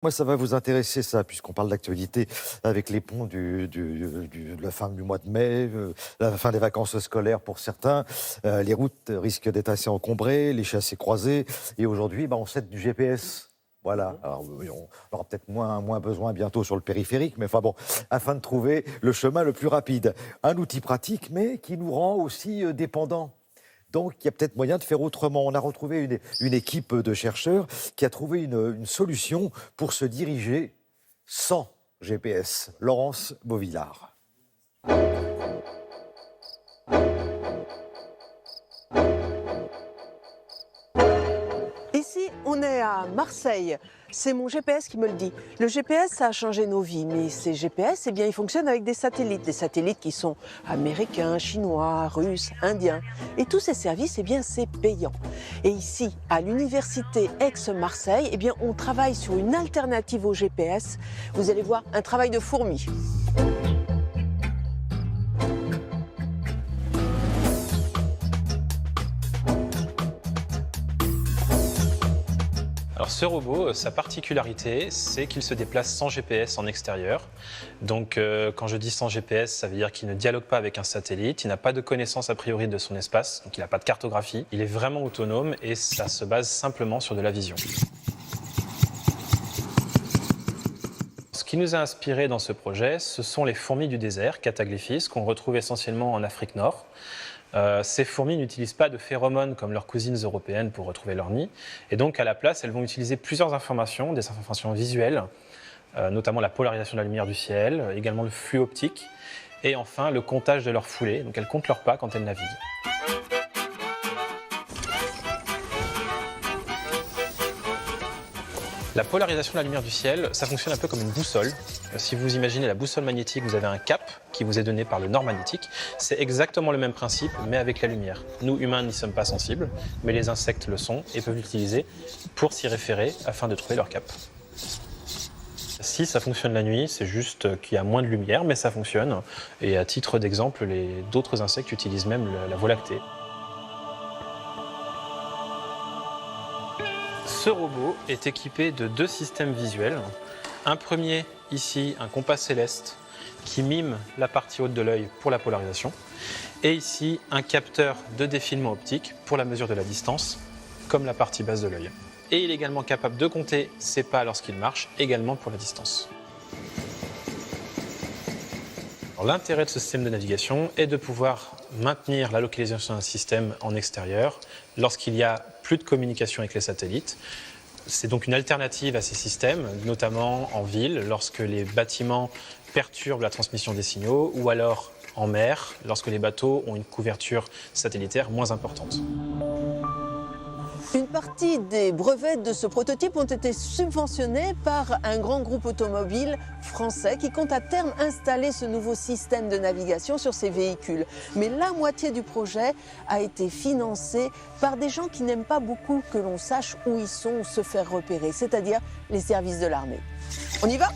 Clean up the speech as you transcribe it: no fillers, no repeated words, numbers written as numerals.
Moi, ça va vous intéresser, ça, puisqu'on parle d'actualité avec les ponts de la fin du mois de mai, la fin des vacances scolaires pour certains. Les routes risquent d'être assez encombrées, les chassés croisés. Et aujourd'hui, on s'aide du GPS. Voilà. Alors, on aura peut-être moins besoin bientôt sur le périphérique, mais enfin bon, afin de trouver le chemin le plus rapide. Un outil pratique, mais qui nous rend aussi dépendants. Donc, il y a peut-être moyen de faire autrement. On a retrouvé une équipe de chercheurs qui a trouvé une solution pour se diriger sans GPS. Laurence Beauvillard. Ici, on est à Marseille. C'est mon GPS qui me le dit. Le GPS, ça a changé nos vies, mais ces GPS, ils fonctionnent avec des satellites qui sont américains, chinois, russes, indiens. Et tous ces services, c'est payant. Et ici, à l'université Aix-Marseille, on travaille sur une alternative au GPS. Vous allez voir, un travail de fourmi. Alors ce robot, sa particularité, c'est qu'il se déplace sans GPS en extérieur. Donc quand je dis sans GPS, ça veut dire qu'il ne dialogue pas avec un satellite, il n'a pas de connaissance a priori de son espace, donc il n'a pas de cartographie. Il est vraiment autonome et ça se base simplement sur de la vision. Ce qui nous a inspiré dans ce projet, ce sont les fourmis du désert, Cataglyphis, qu'on retrouve essentiellement en Afrique Nord. Ces fourmis n'utilisent pas de phéromones comme leurs cousines européennes pour retrouver leur nid. Et donc, à la place, elles vont utiliser plusieurs informations, des informations visuelles, notamment la polarisation de la lumière du ciel, également le flux optique, et enfin le comptage de leur foulée. Donc, elles comptent leurs pas quand elles naviguent. La polarisation de la lumière du ciel, ça fonctionne un peu comme une boussole. Si vous imaginez la boussole magnétique, vous avez un cap qui vous est donné par le nord magnétique. C'est exactement le même principe, mais avec la lumière. Nous, humains, n'y sommes pas sensibles, mais les insectes le sont et peuvent l'utiliser pour s'y référer afin de trouver leur cap. Si ça fonctionne la nuit, c'est juste qu'il y a moins de lumière, mais ça fonctionne. Et à titre d'exemple, d'autres insectes utilisent même la Voie lactée. Ce robot est équipé de deux systèmes visuels. Un premier, ici, un compas céleste qui mime la partie haute de l'œil pour la polarisation. Et ici, un capteur de défilement optique pour la mesure de la distance, comme la partie basse de l'œil. Et il est également capable de compter ses pas lorsqu'il marche, également pour la distance. L'intérêt de ce système de navigation est de pouvoir maintenir la localisation d'un système en extérieur lorsqu'il y a plus de communication avec les satellites. C'est donc une alternative à ces systèmes, notamment en ville, lorsque les bâtiments perturbent la transmission des signaux, ou alors en mer, lorsque les bateaux ont une couverture satellitaire moins importante. Une partie des brevets de ce prototype ont été subventionnés par un grand groupe automobile français qui compte à terme installer ce nouveau système de navigation sur ses véhicules. Mais la moitié du projet a été financée par des gens qui n'aiment pas beaucoup que l'on sache où ils sont ou se faire repérer, c'est-à-dire les services de l'armée. On y va ?